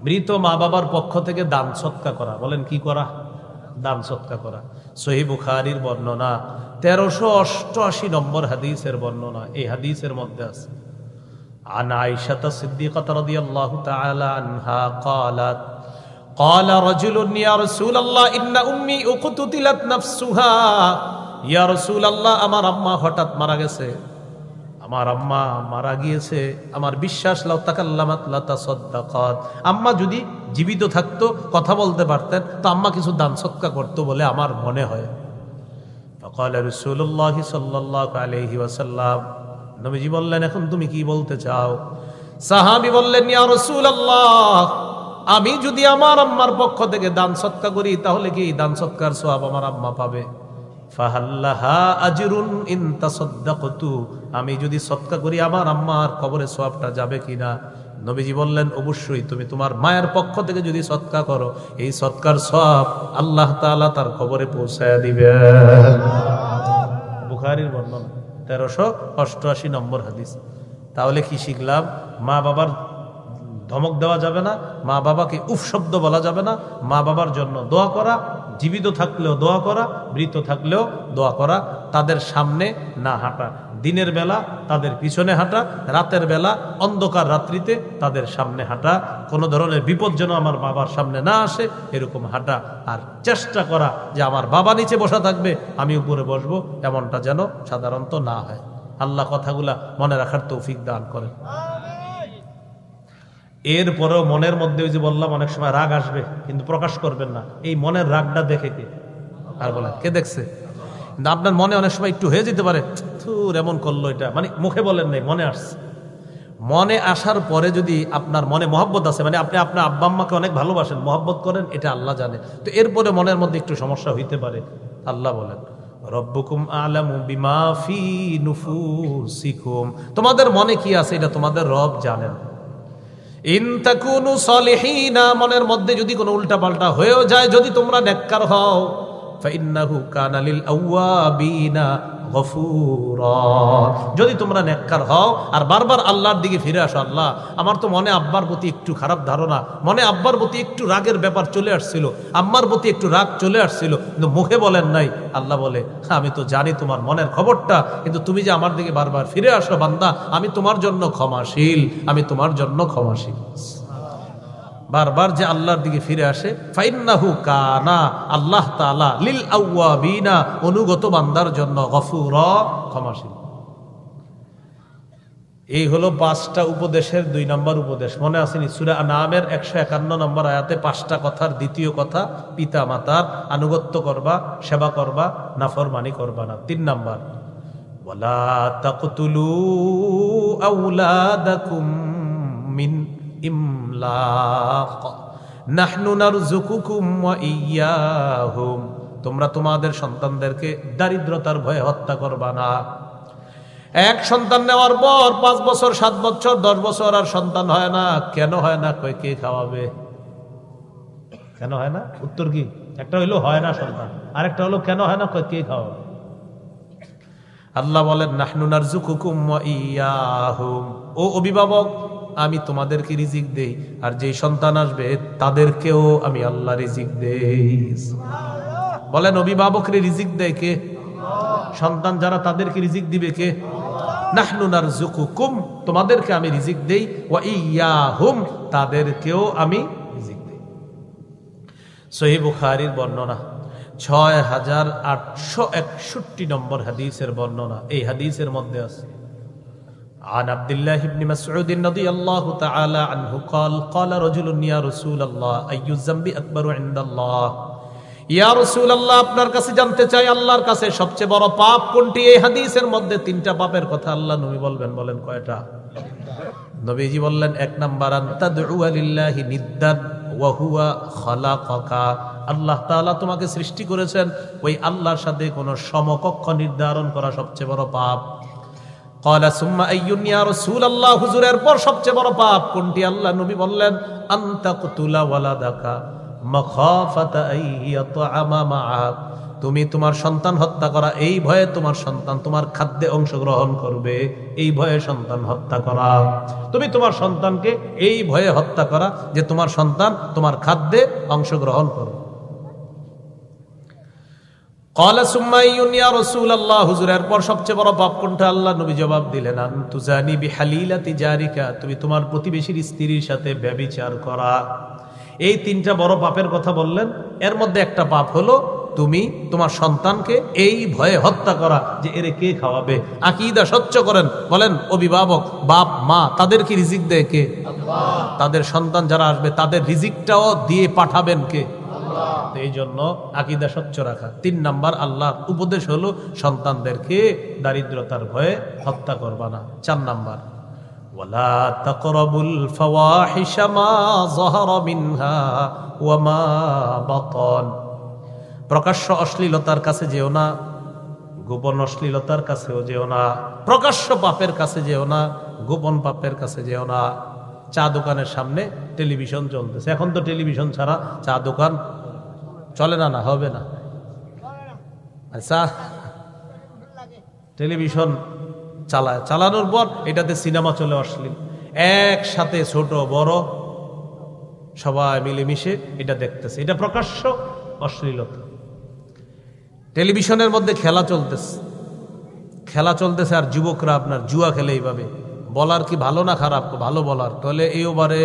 মৃত মা বাবার পক্ষ থেকে দান সৎকা করা, বলেন কি করা? দান সৎকা করা। সহিহ বুখারীর বর্ণনা 1388 নম্বর হাদিসের বর্ণনা। এই হাদিসের মধ্যে আছে আন আয়েশা সিদ্দিকাহ রাদিয়াল্লাহু তাআলা আনহা قالت قال رجل يا رسول الله ان امي اقتتلت نفسها ইয়া রাসূলুল্লাহ, আমার আম্মা হঠাৎ মারা গেছে, আমার আম্মা মারা গিয়েছে, আমার বিশ্বাস লাউ তাকাল্লামাত লা তাসাদ্দাকাত, আম্মা যদি জীবিত থাকতো, কথা বলতে পারতেন, তো আম্মা কিছু দান সদকা করতো বলে আমার মনে হয়। ফাকাল রাসূলুল্লাহ সাল্লাল্লাহু আলাইহি ওয়াসাল্লাম, নবীজি বললেন এখন তুমি কি বলতে চাও? সাহাবী বললেন ইয়া রাসূলুল্লাহ, আমি যদি আমার আম্মার পক্ষ থেকে দান সদকা করি তাহলে কি এই দান সদকার সওয়াব আমার আম্মা পাবে? ফাহাল্লাহা আজরুন ইন তাসাদ্দাকতু, আমি যদি সদকা করি আমার আম্মার কবরে সওয়াবটা যাবে কিনা? নবীজি বললেন অবশ্যই, তুমি তোমার মায়ের পক্ষ থেকে যদি সদকা করো এই সদকার সওয়াব আল্লাহ তাআলা তার কবরে পৌঁছায়া দিবেন। বুখারীর বর্ণনা 1388 নম্বর হাদিস। তাহলে কি শিখলাম? মা বাবার ধমক দেওয়া যাবে না, মা বাবাকে উফ শব্দ বলা যাবে না, মা বাবার জন্য দোয়া করা, জীবিত থাকলেও দোয়া করা, মৃত থাকলেও দোয়া করা, তাদের সামনে না হাঁটা, দিনের বেলা তাদের পিছনে হাঁটা, রাতের বেলা অন্ধকার রাত্রিতে তাদের সামনে হাঁটা, কোনো ধরনের বিপদ যেন আমার বাবার সামনে না আসে এরকম হাঁটা, আর চেষ্টা করা যে আমার বাবা নিচে বসা থাকবে আমি উপরে বসবো, এমনটা যেন সাধারণত না হয়। আল্লাহ কথাগুলা মনে রাখার তৌফিক দান করেন। এরপরেও মনের মধ্যে ওই যে বললাম অনেক সময় রাগ আসবে কিন্তু প্রকাশ করবেন না, এই মনের রাগটা দেখে কে? আর বলেন কে দেখছে? কিন্তু আপনার মনে অনেক সময় একটু হয়ে যেতে পারে, থুর এমন করলো, এটা মানে মুখে বলেন নাই, মনে আসছে। মনে আসার পরে যদি আপনার মনে মহব্বত আছে, মানে আপনি আপনার আব্বা আম্মাকে অনেক ভালোবাসেন, মহব্বত করেন, এটা আল্লাহ জানে, তো এরপরে মনের মধ্যে একটু সমস্যা হইতে পারে। আল্লাহ বলেন রব্বুকুম আ'লামু বিমা ফি নুফুসিকুম, তোমাদের মনে কি আছে এটা তোমাদের রব জানেন। ইন তাকুনু সালিহিনা, মনের মধ্যে যদি কোনো উল্টাপাল্টা হয়েও যায়, যদি তোমরা নেককার হও, ফাইন্নাহু কানা লিল আওয়াবিনা গফুরা, যদি তোমরা নেককার হও আর বারবার আল্লাহর দিকে ফিরে আসো, আল্লাহ আমার তো মনে আব্বার প্রতি একটু খারাপ ধারণা, মনে আব্বার প্রতি একটু রাগের ব্যাপার চলে আসছিল, আম্মার প্রতি একটু রাগ চলে আসছিল, কিন্তু মুখে বলেন নাই। আল্লাহ বলে আমি তো জানি তোমার মনের খবরটা, কিন্তু তুমি যে আমার দিকে বারবার ফিরে আসো বান্দা, আমি তোমার জন্য ক্ষমাশীল, আমি তোমার জন্য ক্ষমাশীল। বারবার যে আল্লাহর দিকে ফিরে আসে, ফাইন্নাহু কানা, আল্লাহ তাআলা লিল আওয়াবিনা, অনুগত বান্দার জন্য, গফুরা, ক্ষমাশীল। এই হলো 5টা উপদেশের 2 নম্বর উপদেশ। মনে আসেনি? সূরা আনআমের 151 নম্বর আয়াতে 5টা কথার দ্বিতীয় কথা, পিতা মাতার আনুগত্য করবা, সেবা করবা, নাফরমানি করবা না। 3 নম্বর, ওয়ালা তাকতুলু আওলাদাকুম মিন ইমলাক নাহনু নারযুকুকুম ওয়া ইয়্যাহুম, তোমরা তোমাদের সন্তানদেরকে দারিদ্রতার ভয়ে হত্যা করবা না। এক সন্তান নেওয়ার পর 5 বছর, 7 বছর, 10 বছর আর সন্তান হয় না। কেন হয় না? কই কে খাওয়াবে? কেন হয় না? উত্তর কি? একটা হইলো হয় না সন্তান, আরেকটা হলো কেন হয় না, কই কে খাওয়াবে? আল্লাহ বলেন নাহনু নারযুকুকুম ওয়া ইয়্যাহুম, ও অভিভাবক আমি তোমাদেরকে রিজিক দেই, আর যেই সন্তান আসবে তাদেরকেও আমি আল্লাহ রিজিক দেই। বলেন অভিভাবকরে রিজিক দেয় কে? সন্তান যারা তাদেরকে রিজিক দিবে কে? নাহনু নারযুকুকুম, তোমাদেরকে আমি রিজিক দেই, ওয়া ইয়্যাহুম, তাদেরকেও আমি রিজিক দেই। সহিহ বুখারীর বর্ণনা 6861 নম্বর হাদিসের বর্ণনা। এই হাদিসের মধ্যে আছে عن عبد الله بن مسعود رضي الله تعالى عنه قال قال رجل يا رسول الله أي الذنب أكبر عند الله ইয়া রাসূলুল্লাহ, আপনার কাছে জানতে চাই আল্লাহর কাছে সবচেয়ে বড় পাপ কোনটি? এই হাদিসের মধ্যে 3টা পাপের কথা আল্লাহ নবী বলবেন। বলেন কয়টা? নবীজি বললেন 1 নাম্বার, আনতাদউ লিল্লাহি নিদ্দান ওয়া হুয়া খালাকাকা, আল্লাহ তাআলা তোমাকে সৃষ্টি করেছেন, ওই আল্লাহর সাথে কোনো সমকক্ষ নির্ধারণ করা সবচেয়ে বড় পাপ। ক্বালা সুম্মা আইয়ুন ইয়া রাসূলুল্লাহ, হুজুর এরপর সবচেয়ে বড় পাপ কোনটি? আল্লাহ নবী বললেন আনতাকতুলা ওয়ালাদাকা মাখাফাতা আইয়াতআমা মাআক, তুমি তোমার সন্তান হত্যা করা, এই ভয়ে তোমার সন্তান তোমার খাদ্যে অংশগ্রহণ করবে, এই ভয়ে সন্তান হত্যা করা। তুমি তোমার সন্তানকে এই ভয়ে হত্যা করা যে তোমার সন্তান তোমার খাদ্যে অংশগ্রহণ করবে। ক্বালা সুম্মা আইয়ুন ইয়া রাসূলুল্লাহ, হুজুরের পর সবচেয়ে বড় পাপ কোনটা? আল্লাহ নবী জবাব দিলেন, আন তুজানি বিহালিলাতি জারিকা, তুমি তোমার প্রতিবেশীর স্ত্রীর সাথে ব্যভিচার করা। এই তিনটা বড় পাপের কথা বললেন। এর মধ্যে একটা পাপ হলো তুমি তোমার সন্তানকে এই ভয়ে হত্যা করা যে এরে কে খাওয়াবে। আকীদা স্বচ্ছ করেন, বলেন অভিভাবক বাপ মা তাদের কি রিজিক দেয় কে? আল্লাহ। তাদের সন্তান যারা আসবে তাদের রিজিকটাও দিয়ে পাঠাবেন কে? আল্লাহ। এই জন্য আকীদা স্বচ্ছ রাখা। 3 নাম্বার আল্লাহর উপদেশ হলো সন্তানদেরকে দারিদ্রতার ভয়ে হত্যা করবা না। 4 নাম্বার ওয়ালা তাকরাবুল ফাওয়াহিশা মা যাহারা মিনহা ওয়া মা বাতান, প্রকাশ্য অশ্লীলতার কাছে যেও না, গোপন অশ্লীলতার কাছেও যেও না, প্রকাশ্য পাপের কাছে যেও না, গোপন পাপের কাছে যেও না। চা দোকানের সামনে টেলিভিশন চলতেছে, এখন তো টেলিভিশন ছাড়া চা দোকান চলে না, না হবে না। আচ্ছা, টেলিভিশন চালানোর পর এটাতে সিনেমা চলে অশ্লীল, একসাথে ছোট বড় সবাই মিলেমিশে এটা দেখতেছে, এটা প্রকাশ্য অশ্লীলতা। টেলিভিশনের মধ্যে খেলা চলতেছে আর যুবকরা আপনার জুয়া খেলে এইভাবে। বলার কি ভালো না খারাপ? ভালো বলার, তাহলে এই ওভারে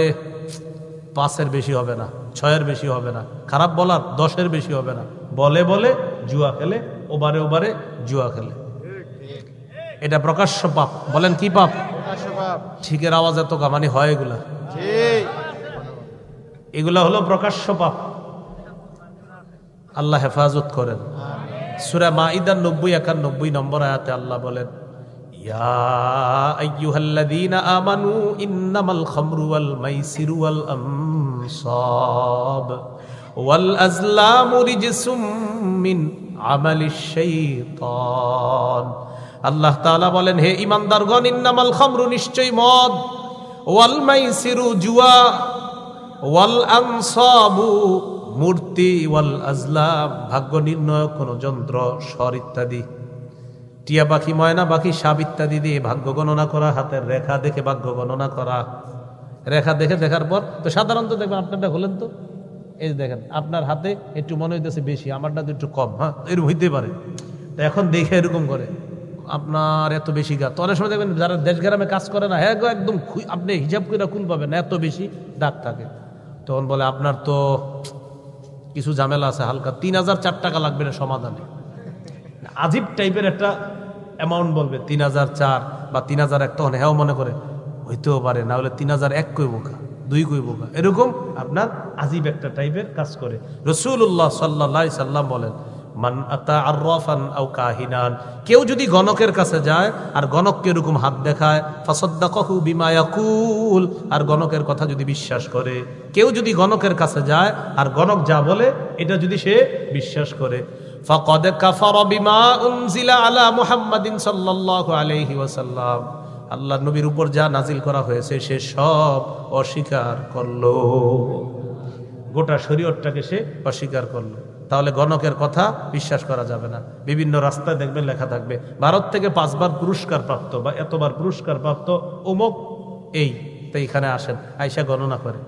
5-এর বেশি হবে না, 6-এর বেশি হবে না। খারাপ বলার 10-এর বেশি হবে না। বলে বলে জুয়া খেলে, ওভারে জুয়া খেলে, এটা প্রকাশ্য পাপ। বলেন কি পাপ? ঠিকের আওয়াজ এত কামানি হয় এগুলা, এগুলা হলো প্রকাশ্য পাপ। আল্লাহ হেফাজত করেন। সূরা মাইদার 90-91 নম্বর আয়াতে আল্লাহ বলেন, ইয়া আইয়ুহাল্লাযীনা আমানু ইন্নামাল খামরু ওয়াল মাইসিরু ওয়াল আনসাব ওয়াল আজলামু রিজসুম মিন আমালিশ শাইতান। আল্লাহ তাআলা বলেন, হে ঈমানদারগণ, ইন্নামাল খামরু, নিশ্চয়ই মদ, ওয়াল মাইসিরু, জুয়া, ওয়াল আনসাবু, মূর্তি, ওয়াল আজলাম, ভাগ্য নির্ণয়ক কোন যন্ত্র, স্বর ইত্যাদি, টিয়া পাখি, ময়না পাখি, সাপ ইত্যাদি দিয়ে ভাগ্য গণনা করা, হাতের রেখা দেখে ভাগ্য গণনা করা। রেখা দেখার পর তো সাধারণত দেখবেন, আপনারটা হলেন তো এই দেখেন আপনার হাতে একটু মনে হইতেছে বেশি, আমারটা তো একটু কম, হ্যাঁ এরকম হইতে পারে। তো এখন দেখে এরকম করে আপনার এত বেশি গা। তো অনেক সময় দেখবেন যারা দেশ গ্রামে কাজ করে না, হ্যাঁ একদম আপনি হিসাব করে কুল পাবেন, এত বেশি দাগ থাকে। তখন বলে আপনার তো কিছু ঝামেলা আছে হালকা, 3004 টাকা লাগবে না সমাধানে। আজীব টাইপের একটা অ্যামাউন্ট বলবে, 3004 বা 3001। তখন হ্যাঁ মনে করে হইতেও পারে, না হলে 3001 কই বোকা, 2 কই বোকা, এরকম আপনার আজীব একটা টাইপের কাজ করে। রাসূলুল্লাহ সাল্লাল্লাহু আলাইহি সাল্লাম বলেন, মান আতা আররাফান আও কাহিনান, কেউ যদি গণকের কাছে যায় আর গণককে এরকম হাত দেখায়, ফাসাদ্দাকাহু বিমা ইয়াকুল, আর গণকের কথা যদি বিশ্বাস করে, কেউ যদি গণকের কাছে যায় আর গণক যা বলে এটা যদি সে বিশ্বাস করে, ফাকাদ কাফারা বিমা উনজিলা আলা মুহাম্মাদিন সাল্লাল্লাহু আলাইহি ওয়াসাল্লাম, আল্লাহর নবীর উপর যা নাজিল করা হয়েছে সে সব অস্বীকার করলো, গোটা শরীয়তটাকে সে অস্বীকার করলো। তাহলে গণকের কথা বিশ্বাস করা যাবে না। বিভিন্ন রাস্তায় দেখবেন লেখা থাকবে, ভারত থেকে 5 বার পুরস্কার প্রাপ্ত বা এতবার পুরস্কার প্রাপ্ত অমুক, এই তো এখানে আসেন, আয়সা গণনা করে।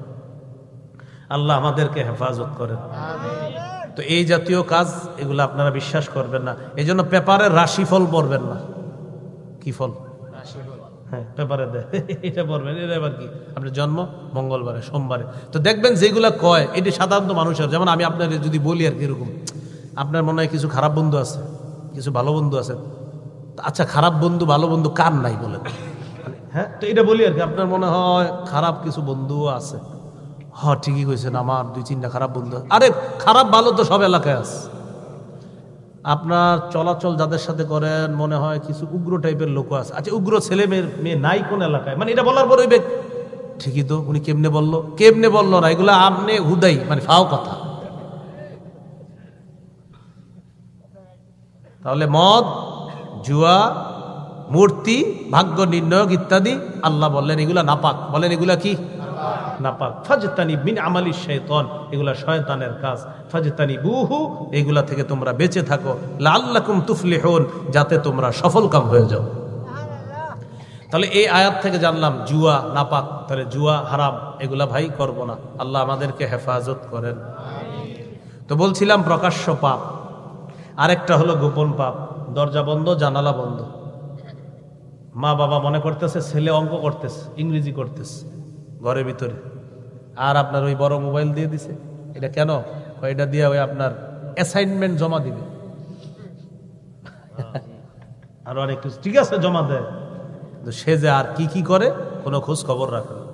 আল্লাহ আমাদেরকে হেফাজত করেন। তো এই জাতীয় কাজ এগুলো আপনারা বিশ্বাস করবেন না। এই জন্য পেপারের রাশিফল পড়বেন না। কি ফল? হ্যাঁ পেপারে দেয়, এটা পড়বেন। এটা এবার কি আপনার জন্ম মঙ্গলবারে, সোমবারে। তো দেখবেন যেগুলা কয় এটি সাধারণত মানুষের, যেমন আমি আপনার যদি বলি আর কি, এরকম আপনার মনে হয় কিছু খারাপ বন্ধু আছে, কিছু ভালো বন্ধু আছে। আচ্ছা, খারাপ বন্ধু ভালো বন্ধু কার নাই বলেন? হ্যাঁ, তো এটা বলি আর কি, আপনার মনে হয় খারাপ কিছু বন্ধুও আছে। হ্যাঁ ঠিকই কইছেন, আমার 2-3টা খারাপ বন্ধু। আরে খারাপ ভালো তো সব এলাকায় আছে। আপনার চলাচল যাদের সাথে করেন মনে হয় কিছু উগ্র টাইপের লোক আছে। আচ্ছা, উগ্র ছেলে মেয়ে নাই কোন এলাকায়? মানে এটা বলার পর ওই ঠিকই তো, উনি কেমনে বললো না, এগুলো আপনি হুদাই মানে ফাও কথা। তাহলে মদ, জুয়া, মূর্তি, ভাগ্য নির্ণয়ক ইত্যাদি আল্লাহ বললেন এগুলা নাপাক। বলেন এগুলা কি? নাপাক। ফাজতানিব মিন আমালি শাইতান, এগুলা শয়তানের কাজ। ফাজতানিবুহু, এগুলা থেকে তোমরা বেঁচে থাকো। লাআল্লাকুম তুফলিহুন, যাতে তোমরা সফলকাম হয়ে যাও। তাহলে এই আয়াত থেকে জানলাম জুয়া নাপাক, তাহলে জুয়া হারাম, এগুলা ভাই করব না। আল্লাহ আমাদেরকে হেফাজত করেন। তো বলছিলাম প্রকাশ্য পাপ, আরেকটা হলো গোপন পাপ। দরজা বন্ধ, জানালা বন্ধ, মা বাবা মনে করতেছে ছেলে অঙ্ক করতেছে, ইংরেজি করতেছে ঘরের ভিতরে, আর আপনার ওই বড় মোবাইল দিয়ে দিছে। এটা কেন? এটা দিয়ে ওই আপনার অ্যাসাইনমেন্ট জমা দিবে আর অনেক কিছু, ঠিক আছে জমা দেয়, সে যে আর কি কি করে কোনো খোঁজ খবর রাখে না।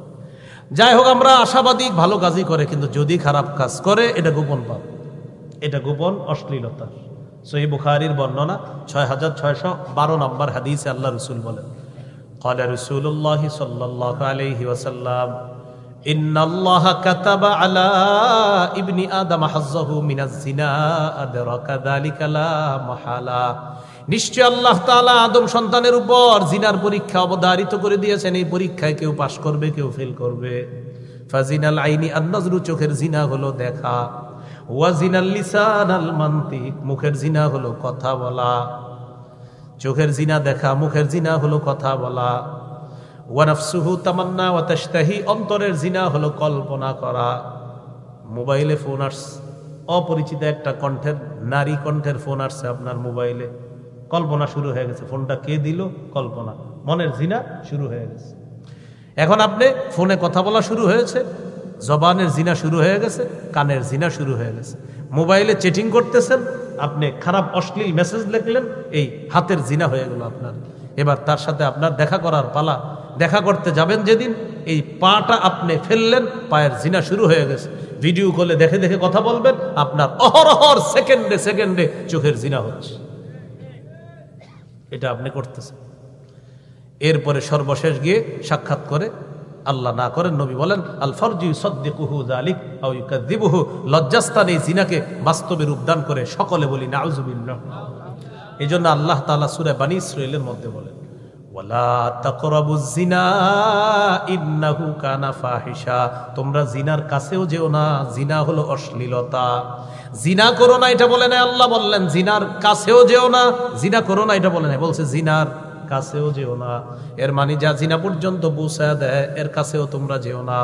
যাই হোক, আমরা আশাবাদী ভালো কাজই করে, কিন্তু যদি খারাপ কাজ করে এটা গোপন পাপ, এটা গোপন অশ্লীলতা। সহিহ বুখারীর বর্ণনা 6612 নম্বর হাদিসে আল্লাহ রাসূল বলেন, قال رسول الله صلى الله عليه وسلم إن الله كتب على ابن آدم حظه من الزنا أدرك ذلك لا محالة। নিশ্চয় আল্লাহ তাআলা আদম সন্তানের উপর জিনার পরীক্ষা অবধারিত করে দিয়েছেন। এই পরীক্ষায় কেউ পাশ করবে, কেউ ফেল করবে। ফাজিনাল আইনি আন-নাজরু, চোখের জিনা হলো দেখা। ওয়াজিনাল লিসান আল মানতিক, মুখের জিনা হলো কথা বলা। চোখের জিনা দেখা, মুখের জিনা হলো কথা বলা। ওয়া নাফসুহু তামান্না ওয়া তাশতাহি, অন্তরের জিনা হলো কল্পনা করা। মোবাইলে ফোন আসছে, অপরিচিত একটা কণ্ঠের, নারী কণ্ঠের ফোন আসছে আপনার মোবাইলে, কল্পনা শুরু হয়ে গেছে। ফোনটা কে দিল? কল্পনা। মনের জিনা শুরু হয়ে গেছে। এখন আপনি ফোনে কথা বলা শুরু হয়েছে, জবানের জিনা শুরু হয়ে গেছে, কানের জিনা শুরু হয়ে গেছে। মোবাইলে চ্যাটিং করতেছেন, আপনি খারাপ অশ্লীল মেসেজ লিখলেন, এই হাতের জিনা হয়ে গেল আপনার। এবার তার সাথে আপনার দেখা করার পালা। দেখা করতে যাবেন যেদিন, এই পাটা আপনি ফেললেন, পায়ের জিনা শুরু হয়ে গেছে। ভিডিও কলে দেখে দেখে কথা বলবেন, আপনার অহরহর সেকেন্ডে সেকেন্ডে চোখের জিনা হচ্ছে। এটা আপনি করতেছেন। এরপরে সর্বশেষ গিয়ে সাক্ষাৎ করে, আল্লাহ না করেন, নবী বলেন আল ফারজু ইউসাদ্দিকুহু যালিক আও ইউকাযযিবুহু, লজ্জাস্থানে এই জিনাকে বাস্তবে রূপদান করে। সকলে বলি নাউযুবিল্লাহ। এইজন্য আল্লাহ তাআলা সূরা বনী ইসরাঈলের মধ্যে বলেন, ওয়ালা তাকরাবুজ জিনা ইন্নাহু কানা ফাহিশা, তোমরা জিনার কাছেও যেও না, জিনা হলো অশ্লীলতা। জিনা করো না এটা বলে না, আল্লাহ বললেন জিনার কাছেও যেও না। জিনা করো না এটা বলে না, বলছে জিনার কাছেও যেও না। এর মানে যা জিনা পর্যন্ত পৌঁছায় দেয়, এর কাছেও তোমরা যেও না।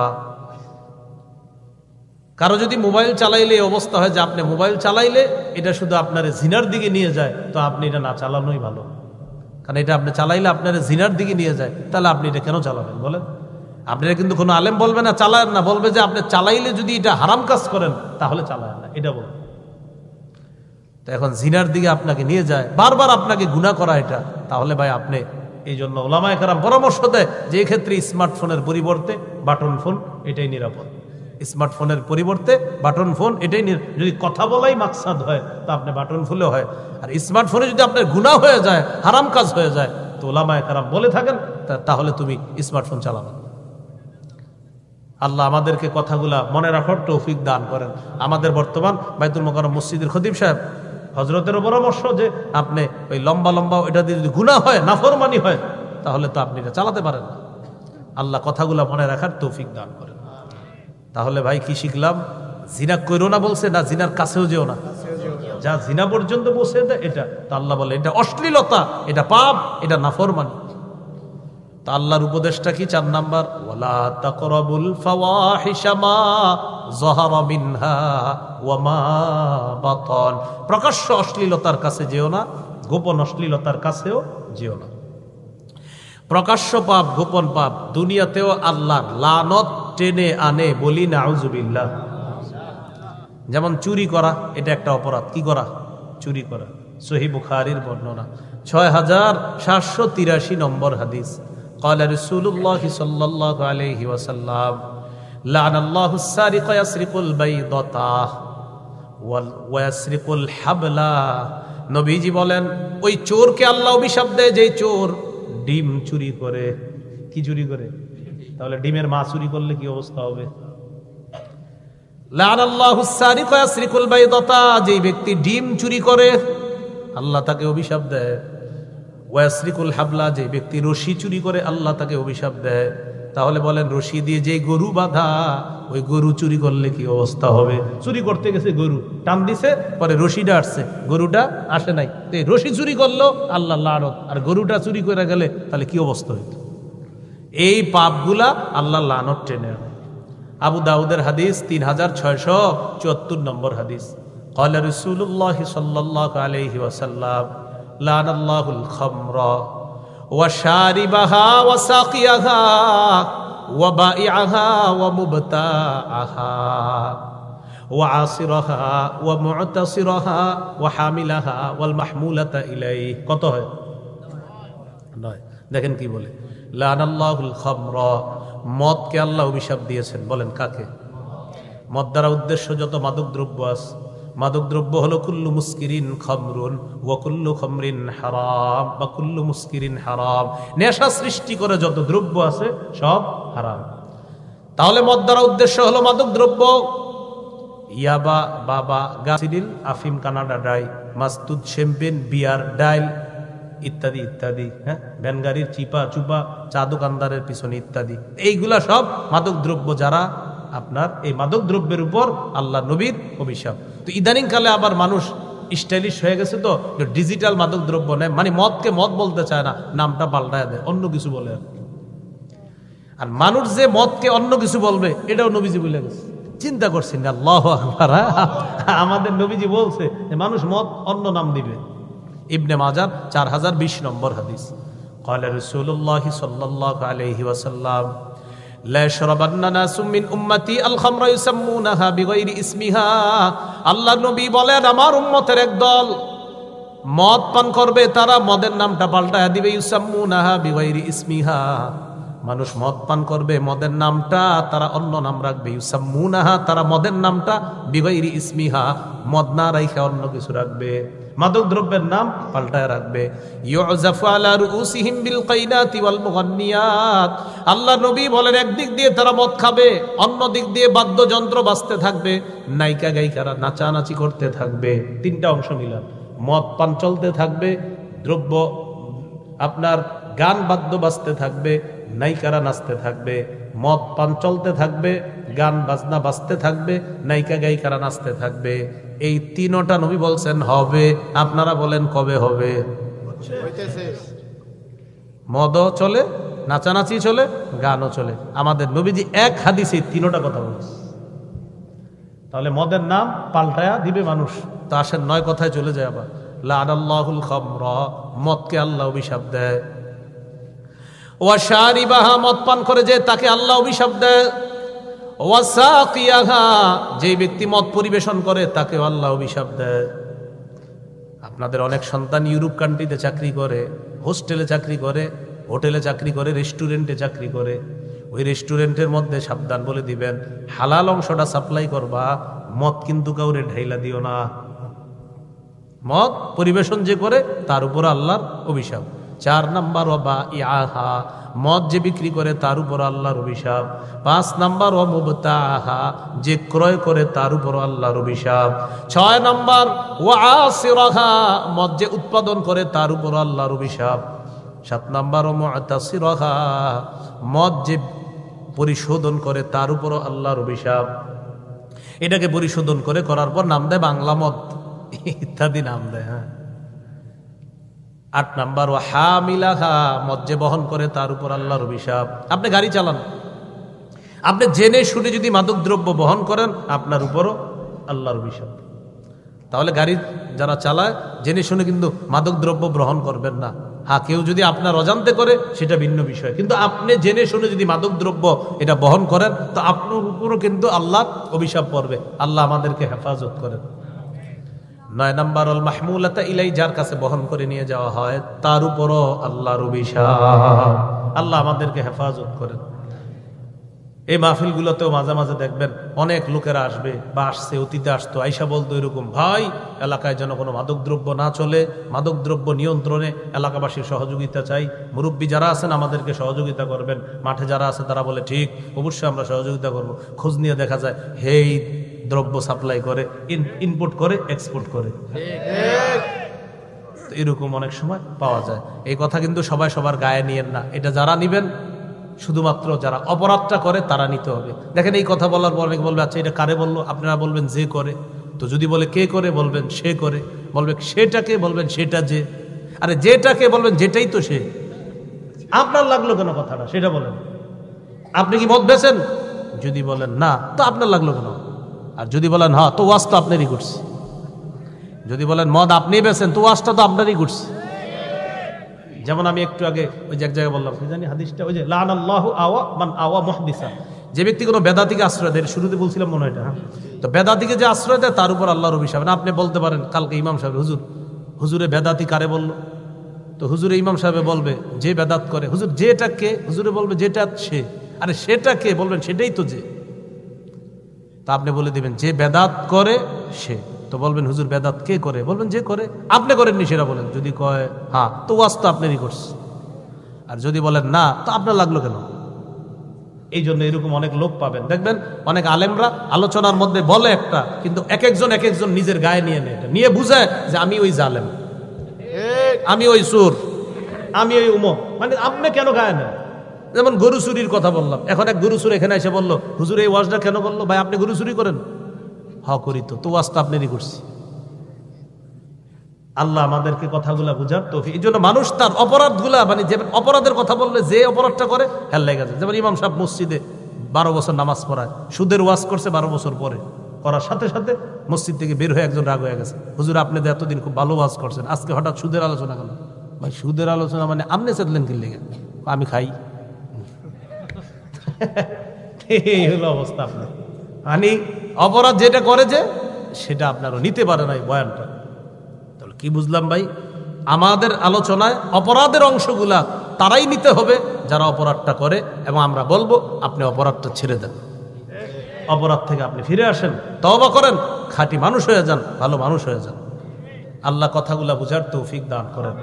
কারো যদি মোবাইল চালাইলে এই অবস্থা হয় যে আপনি মোবাইল চালাইলে এটা শুধু আপনার জিনার দিকে নিয়ে যায়, তো আপনি এটা না চালানোই ভালো। কারণ এটা আপনি চালাইলে আপনার জিনার দিকে নিয়ে যায়, তাহলে আপনি এটা কেন চালাবেন বলেন? আপনারা কিন্তু কোনো আলেম বলবে না চালায়েন না, বলবে যে আপনি চালাইলে যদি এটা হারাম কাজ করেন তাহলে চালায়েন না, এটা বলবে। তো এখন জিনার দিকে আপনাকে নিয়ে যায়, বারবার আপনাকে গুনাহ করা এটা, তাহলে ভাই আপনি, এই জন্য ওলামায়ে কেরাম পরামর্শ দেয় যে ক্ষেত্রে স্মার্টফোনের পরিবর্তে বাটন ফোন এটাই নিরাপদ। স্মার্টফোনের পরিবর্তে বাটন ফোন এটাই, যদি কথা বলাই মাকসাদ হয় তো আপনি বাটন ফোনে হয়। আর স্মার্টফোনে যদি আপনার গুনাহ হয়ে যায়, হারাম কাজ হয়ে যায়, তো ওলামায়ে কেরাম বলে থাকেন তাহলে তুমি স্মার্টফোন চালাবে। আল্লাহ আমাদেরকে কথাগুলা মনে রাখার তৌফিক দান করেন। আমাদের বর্তমান বাইতুল মোকাররম মসজিদের খতিব সাহেব হযরতেরও পরামর্শ যে আপনি ওই লম্বা লম্বা এটা দিয়ে যদি গুনাহ হয়, নাফরমানি হয়, তাহলে তো আপনি এটা চালাতে পারেন না। আল্লাহ কথাগুলা মনে রাখার তৌফিক দান করেন। তাহলে ভাই কি শিখলাম? জিনা কইরো না বলছে না, জিনার কাছেও যেও না। যা জিনা পর্যন্ত বসে দেয় এটা, তা আল্লাহ বলে এটা অশ্লীলতা, এটা পাপ, এটা নাফরমানি। তা আল্লাহর উপদেশটা কি? 4 নাম্বার, ওয়ালা তাকরাবুল ফাওয়াহিশা মা যাহারা মিনহা ওয়া মা বাতান, প্রকাশ্য অশ্লীলতার কাছে যেও না, গোপন অশ্লীলতার কাছেও যেও না। প্রকাশ্য পাপ, গোপন পাপ, দুনিয়াতেও আল্লাহর লানত টেনে আনে, বলি নাউযুবিল্লাহ। যেমন চুরি করা, এটা একটা অপরাধ। কি করা? চুরি করা। সহিহ বুখারীর বর্ণনা 6783 নম্বর হাদিস, قال رسول الله صلى الله عليه وسلم لعن الله السارق يسرق البيضة ويسرق الحبل। নবীজি বলেন ওই চোরকে আল্লাহ অভিশাপ দেয় যে চোর ডিম চুরি করে। কি চুরি করে? তাহলে ডিমের মা চুরি করলে কি অবস্থা হবে? লাআনাল্লাহু সারিকা ইয়াসরিকুল বাইদাতা, যে ব্যক্তি ডিম চুরি করে আল্লাহ তাকে অভিশাপ দেয়। ওয়াসরিকুল হাবলা, যে ব্যক্তি রশি চুরি করে আল্লাহ তাকে অভিশাপ দেয়। তাহলে বলেন রশি দিয়ে যে গরু বাঁধা, ওই গরু চুরি করলে কি অবস্থা হবে? চুরি করতে গেছে গরু, টান দিছে, পরে রশিটা আসছে, গরুটা আসে নাই, তো এই রশি চুরি করলো আল্লাহ লানত, আর গরুটা চুরি করে গেলে তাহলে কি অবস্থা হইত? এই পাপগুলা আল্লাহ লানত টেনে আনে। আবু দাউদের হাদিস 3674 নম্বর হাদিস, قال رسول الله صلى الله عليه وسلم لعن الله الخمر وشاربها وساقيها وبائعها ومبتاعها وعاصرها ومعتصرها وحاملها والمحمولة إليه। কত হয়? নয়। দেখেন কি বলে, লানাল্লাহুল খামরা, মদকে আল্লাহ অভিশাপ দিয়েছেন। বলেন কাকে? মদ দ্বারা উদ্দেশ্য যত মাদক দ্রব্য আছে, মাদক দ্রব্য হলো কুল্লু মুস্কিরিন খামরুন ওয়া কুল্লু খামরিন হারাম বা কুল্লু মুস্কিরিন হারাম। নেশা সৃষ্টি করে যত দ্রব্য আছে সব হারাম। তাহলে মদ দ্বারা উদ্দেশ্য হলো মাদক দ্রব্য, ইয়াবা, বাবা, গাছিডিল, আফিম, কানাডা ড্রাই, মাস্তুদ, শ্যাম্পেন, বিয়ার, ডাইল ইত্যাদি ইত্যাদি, হ্যাঁ, ভ্যানগাড়ির চিপা চুপা, চা দোকানদারের পিছনে ইত্যাদি, এইগুলা সব মাদক দ্রব্য। যারা আপনার এই মাদক দ্রব্যের উপর আল্লাহ নবীর অভিশাপ। তো ইদানিং কালে আবার মানুষ স্টাইলিশ হয়ে গেছে, তো ডিজিটাল মাদক দ্রব্য নেয়, মানে মদকে মদ বলতে চায় না, নামটা পাল্টায় দেয়, অন্য কিছু বলে। আর মানুষ যে মদকে অন্য কিছু বলবে এটাও নবীজি বলে গেছে। চিন্তা করছেন না? আল্লাহু আকবার। আমাদের নবীজি বলছে যে মানুষ মদ অন্য নাম দিবে। ইবনে মাজাহ 4020 নম্বর হাদিস, قال رسول الله صلى الله عليه وسلم لا يشربن ناس من امتي الخمر يسمونها بغير اسمها। আল্লাহ নবী বলেন আমার উম্মতের একদল মদ পান করবে, তারা মদের নামটা পাল্টায়া দিবে, ইউসাম্মুনাহা বিগাইরি ইসমিহা। মানুষ মদ পান করবে, মদের নামটা তারা অন্য নাম রাখবে, ইউসাম্মুনাহা, তারা মদের নামটা বিগাইরি ইসমিহা, মদ না রাইখা অন্য কিছু রাখবে, মাদক দ্রব্যের নাম পাল্টায় রাখবে। ইউজাফু আলা রুউসিহিম বিল কাইনাতি ওয়াল মুগান্নিয়াত। আল্লাহ নবী বলেন একদিক দিয়ে তারা মদ খাবে, অন্য দিক দিয়ে বাদ্যযন্ত্র বাজতে থাকবে, নায়িকা গায়িকারা নাচানাচি করতে থাকবে। তিনটা অংশ মিলান, মদ পান চলতে থাকবে, দ্রব্য আপনার গান বাদ্য বাজতে থাকবে, নায়িকারা নাচতে থাকবে, মদ পান চলতে থাকবে, গান বাজনা বাজতে থাকবে, নায়িকা গায়িকারা নাচতে থাকবে। এই তিনটা নবী বলছেন হবে। আপনারা বলেন কবে হবে? মদও চলে, নাচানাচি চলে, গানও চলে। আমাদের নবীজি এক হাদিসে তিনটা কথা বলছে। তাহলে মদের নাম পাল্টায়া দিবে মানুষ। তো আসেন 9 কথায় চলে যায় আবার। লানাল্লাহুল খামরা, মদকে আল্লাহ অভিশাপ দেয়। ওয়া শারিবাহা, মদ পান করে যে তাকে আল্লাহ অভিশাপ দেয়। ওয়া সাকিয়াহা, যে ব্যক্তি মদ পরিবেশন করে তাকে আল্লাহ অভিশাপ দেয়। আপনাদের অনেক সন্তান ইউরোপ কান্ট্রিতে চাকরি করে, হোস্টেলে চাকরি করে, হোটেলে চাকরি করে, রেস্টুরেন্টে চাকরি করে। ওই রেস্টুরেন্টের মধ্যে সাবধান বলে দিবেন, হালাল অংশটা সাপ্লাই করবা, মদ কিন্তু কাউরে ঢাইলা দিও না। মদ পরিবেশন যে করে তার উপর আল্লাহর অভিশাপ। 4 নাম্বার ওয়া ইয়াহা, মদ যে বিক্রি করে তার উপর আল্লাহর অভিশাপ। 5 নাম্বার ওয়া মুবতাহা, যে ক্রয় করে তার উপর আল্লাহর অভিশাপ। 6 নাম্বার ওয়া আসিরাহা, মদ যে উৎপাদন করে তার উপর আল্লাহর অভিশাপ। 7 নাম্বার ওয়া মুতাসিরাহা, মদ যে পরিশোধন করে তার উপর আল্লাহর অভিশাপ। এটাকে পরিশোধন করার পর নাম দেয় বাংলা মদ ইত্যাদি নাম দেয়। হ্যাঁ। 8 নাম্বার ওয়া হামিলাহা, মদ যে বহন করে তার উপর আল্লাহর অভিশাপ। আপনি গাড়ি চালান, আপনি জেনে শুনে যদি মাদক দ্রব্য বহন করেন আপনার উপরও আল্লাহর অভিশাপ। তাহলে গাড়ি যারা চালায় জেনে শুনে কিন্তু মাদক দ্রব্য গ্রহণ করবেন না। হ্যাঁ, কেউ যদি আপনার অজান্তে করে সেটা ভিন্ন বিষয়, কিন্তু আপনি জেনে শুনে যদি মাদক দ্রব্য এটা বহন করেন তো আপনার উপরও কিন্তু আল্লাহর অভিশাপ পড়বে। আল্লাহ আমাদেরকে হেফাজত করেন। 9 নাম্বার ওয়াল মাহমুলাতা ইলাই, যার কাছে বহন করে নিয়ে যাওয়া হয় তার উপরও আল্লাহর অভিশাপ। আল্লাহ আমাদেরকে হেফাজত করেন। এই মাহফিলগুলোতেও মাঝে মাঝে দেখবেন অনেক লোকেরা আসবে বা আসছে, অতীতে আসতো, আইসা বলতো এরকম, ভাই এলাকায় যেন কোনো মাদকদ্রব্য না চলে, মাদকদ্রব্য নিয়ন্ত্রণে এলাকাবাসীর সহযোগিতা চাই, মুরব্বী যারা আছেন আমাদেরকে সহযোগিতা করবেন। মাঠে যারা আছে তারা বলে ঠিক, অবশ্যই আমরা সহযোগিতা করব। খোঁজ নিয়ে দেখা যায় হেই দ্রব্য সাপ্লাই করে, ইনপুট করে, এক্সপোর্ট করে, এরকম অনেক সময় পাওয়া যায়। এই কথা কিন্তু সবাই সবার গায়ে নিয়েন না। এটা যারা নিবেন শুধুমাত্র যারা অপরাধটা করে তারা নিতে হবে। দেখেন এই কথা বলার পর অনেকে বলবে আচ্ছা এটা কারে বললো, আপনারা বলবেন যে করে। তো যদি বলে কে করে, বলবেন সে করে। বলবে সেটাকে, বলবেন সেটা যে। আরে যেটাকে বলবেন যেটাই তো সে। আপনার লাগলো কেন কথাটা সেটা বলেন। আপনি কি মদ বেচেন? যদি বলেন না, তো আপনার লাগলো কেন? আর যদি বলেন হ্যাঁ, তো ওয়াজ তো আপনারই করছে। যদি বলেন মদ আপনি বেচেন, তো ওয়াজটা তো আপনারই করছে। যেমন আমি একটু আগে ওই যে এক জায়গায় বললাম, কি জানি হাদিসটা, ওই যে লানাল্লাহু আওয়া মান আওয়া মুহদিসা, যে ব্যক্তি কোনো বেদাতিকে আশ্রয় দেয়, শুরুতে বলছিলাম মনে হয় এটা, হ্যাঁ। তো বেদাতিকে যে আশ্রয় দেয় তার উপর আল্লাহর অভিশাপ। না আপনি বলতে পারেন কালকে ইমাম সাহেব, হুজুরে বেদাতি কারে বললো? তো হুজুরে ইমাম সাহেবে বলবে যে বেদাত করে। হুজুর যেটা কে? হুজুরে বলবে যেটা সে। আরে সেটা কে? বলবেন সেটাই তো যে। তা আপনি বলে দিবেন যে বেদাত করে সে। তো বলবেন হুজুর বেদাত কে করে? বলবেন যে করে। আপনি করেননি সেটা বলেন। যদি কয় হ্যাঁ, তো ওয়াজ তো আপনারই করছে। আর যদি বলেন না, তো আপনার লাগলো কেন? এই জন্য এরকম অনেক লোক পাবেন, দেখবেন অনেক আলেমরা আলোচনার মধ্যে বলে একটা, কিন্তু এক একজন নিজের গায়ে নিয়ে নেয়, নিয়ে বুঝায় যে আমি ওই জালেম, আমি ওই সুর, আমি ওই উমক। মানে আপনি কেন গায়ে নেন? যেমন গরু চুরির কথা বললাম, এখন এক গরু চুরি এখানে এসে বললো হুজুর এই ওয়াজটা কেন বললো? ভাই আপনি গরু চুরি করেন? হ করি। তো ওয়াজটা আপনারই করছি। আল্লাহ আমাদেরকে কথাগুলা বুঝার তৌফিক। এই জন্য মানুষ তার অপরাধগুলা, মানে যে অপরাধের কথা বললে যে অপরাধটা করে হেল লেগে যায়। যেমন ইমাম সাহেব মসজিদে 12 বছর নামাজ পড়ায়, সুদের ওয়াজ করছে 12 বছর পরে, করার সাথে সাথে মসজিদ থেকে বের হয়ে একজন রাগ হয়ে গেছে, হুজুর আপনি তো এতদিন খুব ভালো ওয়াজ করছেন, আজকে হঠাৎ সুদের আলোচনা কেন? ভাই সুদের আলোচনা মানে আপনি চেতলেন কি লেগে? আমি খাই। এই হলো অবস্থা আপনার। মানে অপরাধ যেটা করে যে সেটা আপনারও নিতে পারে না এই বয়ানটা। তাহলে কি বুঝলাম ভাই? আমাদের আলোচনায় অপরাধের অংশগুলা তারাই নিতে হবে যারা অপরাধটা করে, এবং আমরা বলবো আপনি অপরাধটা ছেড়ে দেন, অপরাধ থেকে আপনি ফিরে আসেন, তওবা করেন, খাঁটি মানুষ হয়ে যান, ভালো মানুষ হয়ে যান। আল্লাহ কথাগুলা বুঝার তৌফিক দান করেন।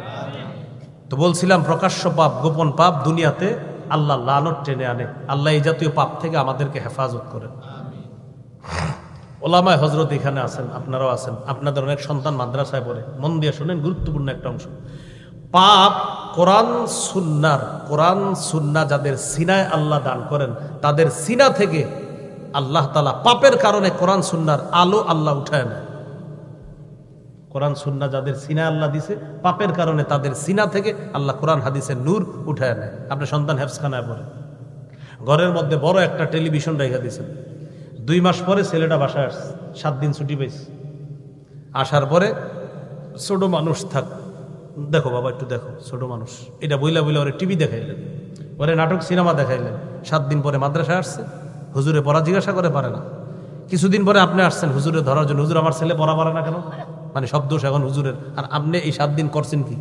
তো বলছিলাম প্রকাশ্য পাপ, গোপন পাপ দুনিয়াতে আল্লাহ লানত টেনে আনে। আল্লাহ এই জাতীয় পাপ থেকে আমাদেরকে হেফাজত করেন। ওলামায়ে হযরত এখানে আছেন, আপনারাও আছেন, আপনাদের অনেক সন্তান মাদ্রাসায় পড়ে, মন দিয়ে শোনেন, গুরুত্বপূর্ণ একটা অংশ। পাপ কোরআন সুন্নাহ যাদের সিনায় আল্লাহ দান করেন, তাদের সিনা থেকে আল্লাহ তাআলা পাপের কারণে কোরআন সুন্নাহর আলো আল্লাহ উঠায় নেয়। কোরআন সুন্নাহ যাদের সিনায় আল্লাহ দিছে, পাপের কারণে তাদের সিনা থেকে আল্লাহ কোরআন হাদিসের নূর উঠায় নেয়। আপনার সন্তান হেফজখানায় পড়ে, ঘরের মধ্যে বড় একটা টেলিভিশন রেখে দিয়েছেন। 2 মাস পরে ছেলেটা বাসায় আসছে, 7 দিন ছুটি পেয়েছে। আসার পরে ছোট মানুষ থাক, দেখো বাবা একটু দেখো, ছোট মানুষ, এটা বইলা ওরে টিভি দেখাইলেন, ওরে নাটক সিনেমা দেখাইলেন। 7 দিন পরে মাদ্রাসায় আসছে, হুজুরে পড়া জিজ্ঞাসা করে পারে না। কিছুদিন পরে আপনি আসছেন হুজুরে ধরার জন্য, হুজুর আমার ছেলে পড়া পারে না কেন? মানে সব দোষ এখন হুজুরের। আর আপনি এই 7 দিন করছেন কি?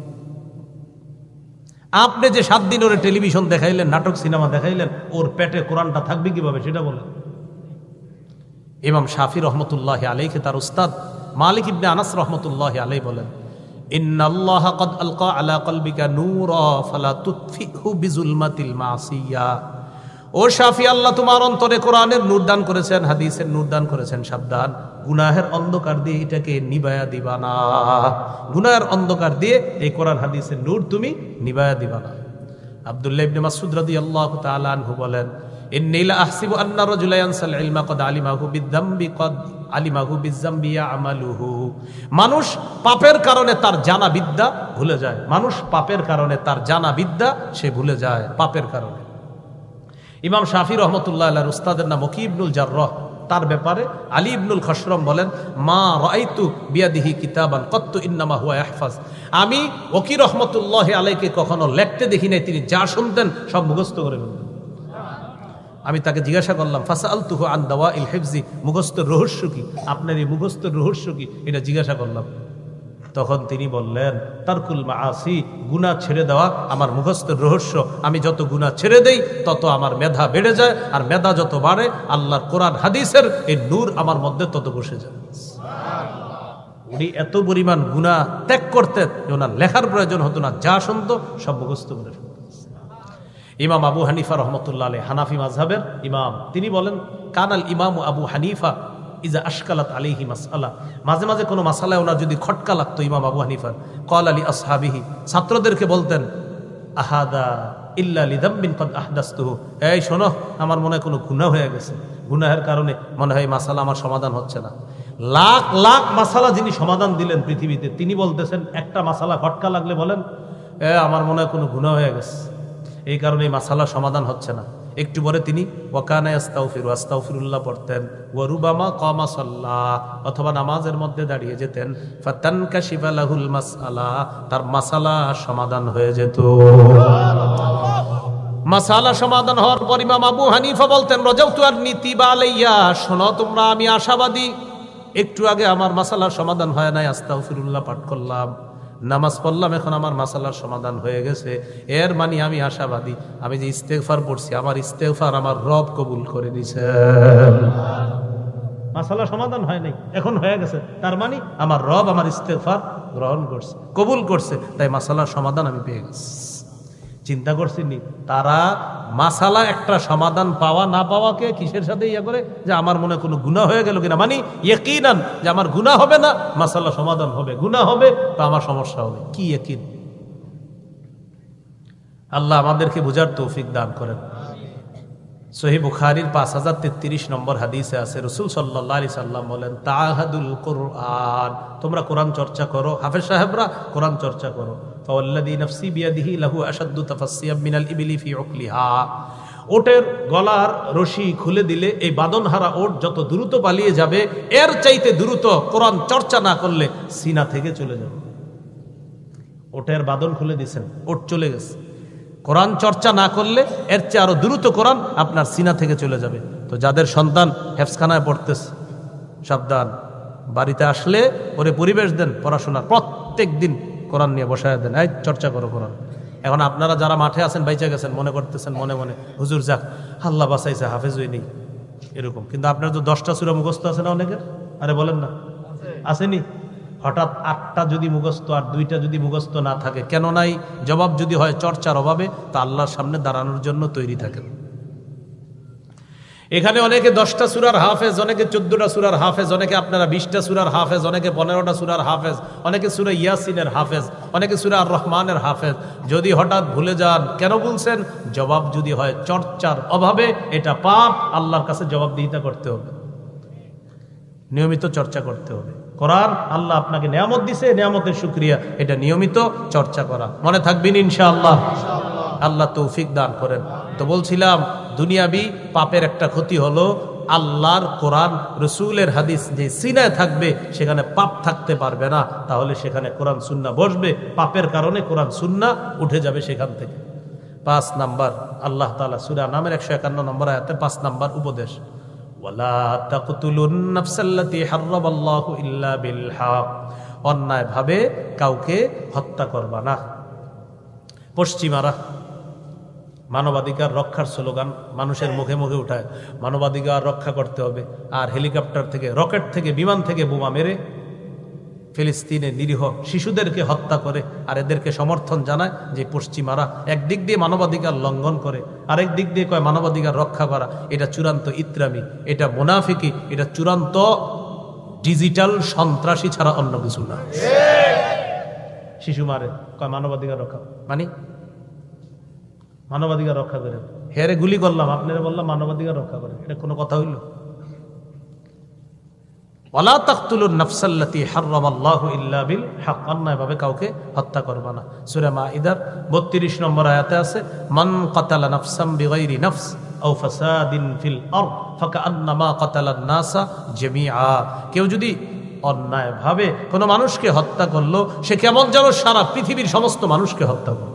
আপনি যে 7 দিন ওরে টেলিভিশন দেখাইলেন, নাটক সিনেমা দেখাইলেন, ওর পেটে কোরআনটা থাকবে কিভাবে সেটা বলেন। ইমাম শাফি রহমতুল্লাহ আলাইহি তার উস্তাদ মালিক ইবনে আনাস রহমতুল্লাহ আলাইহি বলেন, ইন্নাল্লাহা ক্বাদ আলকা আলা কলবিকা নূরা ফালা তুতফিহু বিজুলমাতিল মাসিয়া। ও শাফি, আল্লাহ তোমার অন্তরে কোরআনের নূর দান করেছেন, হাদিসের নূর দান করেছেন, সাবধান গুনাহের অন্ধকার দিয়ে এটাকে নিবায়া দিবা না। গুনাহের অন্ধকার দিয়ে এই কোরআন হাদিসের নূর তুমি নিবায়া দিবা না। আব্দুল্লাহ ইবনে মাসউদ রাদিয়াল্লাহু তাআলা আনহু বলেন, ইন্নী লা আহসিবু আন্না রাজুলা ইয়ানসাল ইলমা ক্বাদ আলিমাহু বিয-যামবি ক্বাদ আলিমাহু বিয-যামবি ইয়ামালুহু। মানুষ পাপের কারণে তার জানা বিদ্যা ভুলে যায়। মানুষ পাপের কারণে তার জানা বিদ্যা সে ভুলে যায়, পাপের কারণে। ইমাম শাফি রহমতুল্লাহ আলাইহির উস্তাদের নাম ওয়াকি ইবনুল জাররাহ। তার ব্যাপারে আলী ইবনুল খসরম বলেন, মা রাআইতু বিয়াদিহি কিতাবান কত্তু ইন্নামা হুয়া ইয়াহফাজ। আমি ওয়াকি রহমতুল্লাহ আলাইহিকে কখনো লিখতে দেখি নাই, তিনি যা শুনতেন সব মুখস্থ করে ফেলতেন। আমি তাকে জিজ্ঞাসা করলাম, ফাসআলতুহু আন দাওয়াইল হিফজি, মুখস্থের রহস্য কি? আপনার এই মুখস্থের রহস্য কি? এটা জিজ্ঞাসা করলাম। তখন তিনি বললেন, তারকুল মাআসি, গুনাহ ছেড়ে দেওয়া আমার মুখস্থের রহস্য। আমি যত গুনাহ ছেড়ে দেই তত আমার মেধা বেড়ে যায়, আর মেধা যত বাড়ে আল্লাহর কোরআন হাদিসের এই নূর আমার মধ্যে তত বসে যায়। উনি এত পরিমাণ গুনাহ ত্যাগ করতেন যে ওনার লেখার প্রয়োজন হতো না, যা শুনতো সব মুখস্থ করে ফেলতেন। ইমাম আবু হানিফা রহমতুল্লাহ আলাইহি হানাফি মাযহাবের ইমাম, তিনি বলেন, কানাল ইমাম আবু হানিফা ইজা আশকালাত আলাইহি মাসআলা, মাঝে মাঝে কোনো মাসালায় ওনার যদি খটকা লাগতো ইমাম আবু হানিফার, ক্বালা লি আসহাবিহি, ছাত্রদেরকে বলতেন, আহাদা ইল্লা লিযামবিন কদ আহদাসতুহু। এই শোনো, আমার মনে হয় কোনো গুনাহ হয়ে গেছে, গুনাহের কারণে মনে হয় এই মাসালা আমার সমাধান হচ্ছে না। লাখ লাখ মাসালা যিনি সমাধান দিলেন পৃথিবীতে, তিনি বলতেছেন একটা মাসালা খটকা লাগলে বলেন আমার মনে হয় কোনো গুনাহ হয়ে গেছে, এই কারণে এই মাসালা সমাধান হচ্ছে না। একটু পরে তিনি ওয়াকানা আস্তাগফিরু, আস্তাগফিরুল্লাহ পড়তেন, ওয়া রুবামা কামা সাল্লাহ, অথবা নামাজের মধ্যে দাঁড়িয়ে যেতেন, ফাতানকাশিফা লাহুল মাসআলা, তার মাসালা সমাধান হয়ে যেত। মাসালা সমাধান হওয়ার পর ইমাম আবু হানিফা বলতেন, রাজাউতু আন-নিতিবা আলাইয়া, শোনো তোমরা, আমি আশাবাদী, একটু আগে আমার মাসালার সমাধান হয় নাই, আস্তাগফিরুল্লাহ পাঠ করলাম, নামাজ পড়লাম, এখন আমার মাসালার সমাধান হয়ে গেছে, এর মানে আমি আশাবাদী, আমি যে ইস্তেগফার পড়ছি, আমার ইস্তেগফার আমার রব কবুল করে দিয়েছেন। মাসালা সমাধান হয় নাই, এখন হয়ে গেছে, তার মানে আমার রব আমার ইস্তেগফার গ্রহণ করছে, কবুল করছে, তাই মাসালার সমাধান আমি পেয়ে গেছি। চিন্তা করছিনি তারা মাসালা একটা সমাধান পাওয়া না পাওয়াকে কিসের সাথে ইয়া করে, যে আমার মনে কোনো গুনাহ হয়ে গেল কিনা, মানে ইয়াকিনান যে আমার গুনাহ হবে না, মাসালা সমাধান হবে, গুনাহ হবে তো আমার সমস্যা হবে, কি ইয়াকিন। আল্লাহ আমাদেরকে বুঝার তৌফিক দান করেন। সহিহ বুখারীর 5033 নম্বর হাদিসে আছে, রাসূল সাল্লাল্লাহু আলাইহি সাল্লাম বলেন, তাআহাদুল কুরআন, তোমরা কোরআন চর্চা করো, হাফেজ সাহেবরা কোরআন চর্চা করো। ফাওয়াল্লাযী নাফসি বিয়াদিহি লাহু আশাদ্দু তাফাসসিয়াম মিনাল ইবলি ফি উকলিহা, ওটের গলার রশি খুলে দিলে এই বাঁধনহারা ওট যত দ্রুত পালিয়ে যাবে, এর চাইতে দ্রুত কোরআন চর্চা না করলে সিনা থেকে চলে যাবে। ওটের বাঁধন খুলে দিয়েছেন, ওট চলে গেছে, কোরআন চর্চা না করলে এর চেয়ে আরো দ্রুত কোরআন আপনার সিনা থেকে চলে যাবে। তো যাদের সন্তান হেফজখানায় পড়তেছে, সাবধান, বাড়িতে আসলে ওরে পরিবেশ দেন পড়াশোনার, প্রত্যেক দিন কোরআন নিয়ে বসায় দেন, এই চর্চা করো কোরআন। এখন আপনারা যারা মাঠে আছেন, বাইচা গেছেন, মনে করতেছেন মনে মনে, হুজুর যাক আল্লাহ বাঁচাইছে, হাফেজ হই নেই এরকম, কিন্তু আপনার তো 10টা সূরা মুখস্থ আছে না অনেকের, আরে বলেন না আসেনি? হঠাৎ 8টা যদি মুখস্থ আর 2টা যদি মুখস্থ না থাকে, কেন নাই? জবাব যদি হয় চর্চার অভাবে, তা আল্লাহর সামনে দাঁড়ানোর জন্য তৈরি থাকেন। এখানে অনেকে 10টা সূরার হাফেজ, অনেকে 14টা সূরার হাফেজ, অনেকে আপনারা 20টা সূরার হাফেজ, অনেকে 15টা সূরার হাফেজ, অনেকে সূরা ইয়াসিনের হাফেজ, অনেকে সূরা আর রহমানের হাফেজ। যদি হঠাৎ ভুলে যান, কেন বলছেন? জবাব যদি হয় চর্চার অভাবে, এটা পাপ, আল্লাহর কাছে জবাবদিহিতা করতে হবে, নিয়মিত চর্চা করতে হবে। কোরআন আল্লাহ আপনাকে নিয়ামত দিছে, নিয়ামতের শুকরিয়া, এটা নিয়মিত চর্চা করা। মনে থাকবেন ইনশাআল্লাহ, আল্লাহ তৌফিক দান করেন। তো বলছিলাম, দুনিয়াবি পাপের একটা ক্ষতি হলো, আল্লাহর কোরআন রসুলের হাদিস যে সিনায় থাকবে, সেখানে পাপ থাকতে পারবে না, তাহলে সেখানে কোরআন সুন্নাহ বসবে, পাপের কারণে কোরআন সুন্নাহ উঠে যাবে সেখান থেকে। 5 নাম্বার, আল্লাহ তাআলা সূরা নামের 151 নম্বর আয়াতে 5 নাম্বার উপদেশ, ওয়ালা তাকতুলুন নাফসাল্লাতী হারামাল্লাহু ইল্লা বিল হক, অন্যায় ভাবে কাউকে হত্যা করবা না। পশ্চিমারা মানবাধিকার রক্ষার স্লোগান মানুষের মুখে মুখে উঠায়, মানবাধিকার রক্ষা করতে হবে, আর হেলিকপ্টার থেকে, রকেট থেকে, বিমান থেকে বোমা মেরে ফিলিস্তিনে নিরীহ শিশুদেরকে হত্যা করে, আর এদেরকে সমর্থন জানায় যে পশ্চিমারা একদিক দিয়ে মানবাধিকার লঙ্ঘন করে, আরেক দিক দিয়ে কয় মানবাধিকার রক্ষা করা। এটা চূড়ান্ত ইত্রামি, এটা মুনাফিকি, এটা চূড়ান্ত ডিজিটাল সন্ত্রাসী ছাড়া অন্য কিছু না। শিশু মারে, কয় মানবাধিকার রক্ষা, মানে মানবাধিকার রক্ষা করেন, হেরে গুলি করলাম, আপনারা বললাম মানবাধিকার রক্ষা করেন, এটা কোনো কথা হইল? ওয়ালা তাকতুলুন নাফসাল্লাতী হারামাল্লাহু ইল্লা বিল হক, অন্যায়ভাবে কাউকে হত্যা করবা না। সূরা মাঈদার 32 নম্বর আয়াতে আছে, মান কাতালা নাফসাম বিগাইরি নাফস আও ফাসাদিন ফিল আরদ ফাকান্নামা কাতালান নাসা জামিআ, কেউ যদি অন্যায়ভাবে কোনো মানুষকে হত্যা করলো, সে কেমন যেন সারা পৃথিবীর সমস্ত মানুষকে হত্যা করল।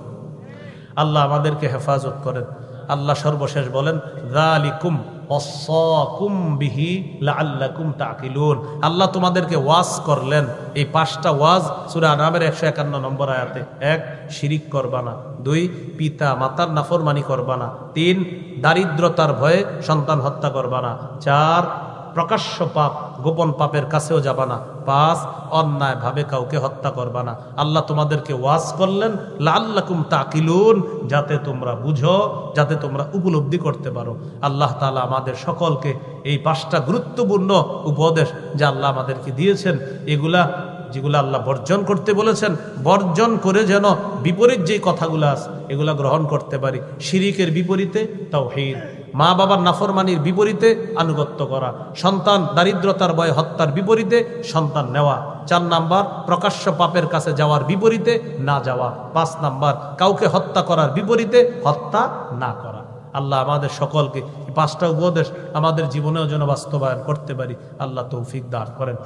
আল্লাহ আমাদেরকে হেফাজত করেন। আল্লাহ সর্বশেষ বলেন, যালিকুম ওয়াসাকুম বিহি লাআল্লাকুম তাকিলুন, আল্লাহ তোমাদেরকে ওয়াজ করলেন। এই 5টা ওয়াজ সূরা আনামের 151 নম্বর আয়াতে। 1, শিরিক করবা না। 2, পিতা মাতার নাফরমানি করবা না। 3, দারিদ্রতার ভয়ে সন্তান হত্যা করবা না। 4, প্রকাশ্য পাপ, গোপন পাপের কাছেও যাবা না। 5, অন্যায় ভাবে কাউকে হত্যা করবা না। আল্লাহ তোমাদেরকে ওয়াজ করলেন লাআল্লাকুম তাকিলুন, যাতে তোমরা বুঝো, যাতে তোমরা উপলব্ধি করতে পারো। আল্লাহ তাআলা আমাদের সকলকে এই 5টা গুরুত্বপূর্ণ উপদেশ যা আল্লাহ আমাদেরকে দিয়েছেন, এগুলা যেগুলো আল্লাহ বর্জন করতে বলেছেন বর্জন করে যেন বিপরীত যে কথাগুলো আছে এগুলা গ্রহণ করতে পারি। শিরিকের বিপরীতে তাওহীদ, মা বাবার নাফরমানির বিপরীতে আনুগত্য করা, সন্তান দারিদ্রতার ভয়ে হত্যার বিপরীতে সন্তান নেওয়া। 4 নাম্বার, প্রকাশ্য পাপের কাছে যাওয়ার বিপরীতে না যাওয়া। 5 নাম্বার, কাউকে হত্যা করার বিপরীতে হত্যা না করা। আল্লাহ আমাদের সকলকে এই 5টা উপদেশ আমাদের জীবনেও যেন বাস্তবায়ন করতে পারি। আল্লাহ তৌফিক দান করেন।